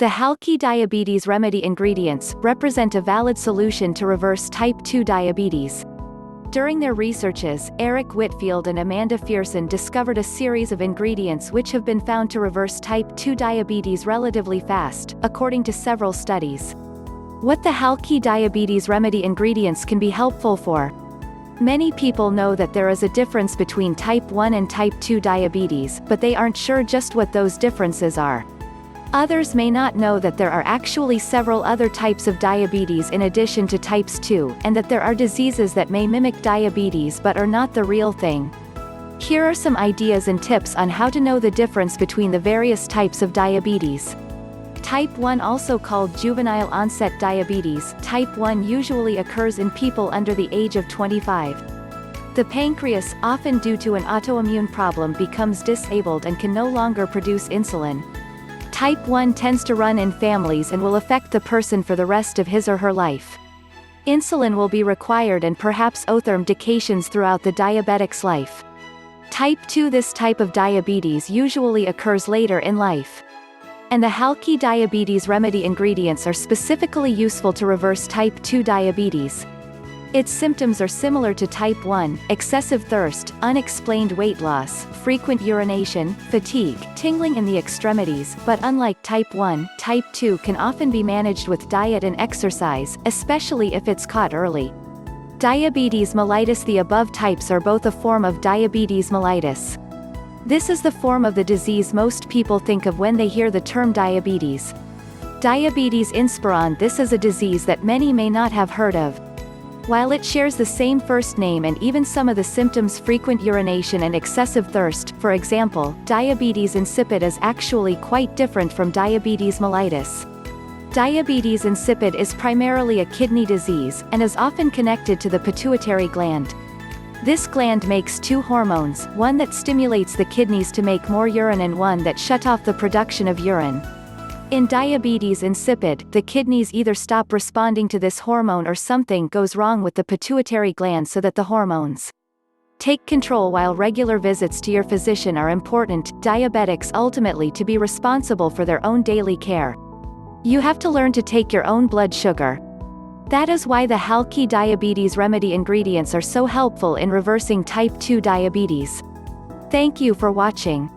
The Halki Diabetes Remedy ingredients represent a valid solution to reverse type 2 diabetes. During their researches, Eric Whitfield and Amanda Fearson discovered a series of ingredients which have been found to reverse type 2 diabetes relatively fast, according to several studies. What the Halki Diabetes Remedy ingredients can be helpful for. Many people know that there is a difference between type 1 and type 2 diabetes, but they aren't sure just what those differences are. Others may not know that there are actually several other types of diabetes in addition to types 2, and that there are diseases that may mimic diabetes but are not the real thing. Here are some ideas and tips on how to know the difference between the various types of diabetes. Type 1, also called juvenile onset diabetes, type 1 usually occurs in people under the age of 25. The pancreas, often due to an autoimmune problem, becomes disabled and can no longer produce insulin. Type 1 tends to run in families and will affect the person for the rest of his or her life. Insulin will be required and perhaps medications throughout the diabetic's life. Type 2, this type of diabetes usually occurs later in life. And the Halki Diabetes Remedy ingredients are specifically useful to reverse type 2 diabetes. Its symptoms are similar to type 1: excessive thirst, unexplained weight loss, frequent urination, fatigue, tingling in the extremities, but unlike type 1, type 2 can often be managed with diet and exercise, especially if it's caught early. Diabetes mellitus. The above types are both a form of diabetes mellitus. This is the form of the disease most people think of when they hear the term diabetes. Diabetes insipidus. This is a disease that many may not have heard of. While it shares the same first name and even some of the symptoms, frequent urination and excessive thirst, for example, diabetes insipidus is actually quite different from diabetes mellitus. Diabetes insipidus is primarily a kidney disease, and is often connected to the pituitary gland. This gland makes two hormones, one that stimulates the kidneys to make more urine and one that shut off the production of urine. In diabetes insipidus, the kidneys either stop responding to this hormone or something goes wrong with the pituitary gland so that the hormones take control. While regular visits to your physician are important, diabetics ultimately to be responsible for their own daily care. You have to learn to take your own blood sugar. That is why the Halki Diabetes Remedy ingredients are so helpful in reversing type 2 diabetes. Thank you for watching.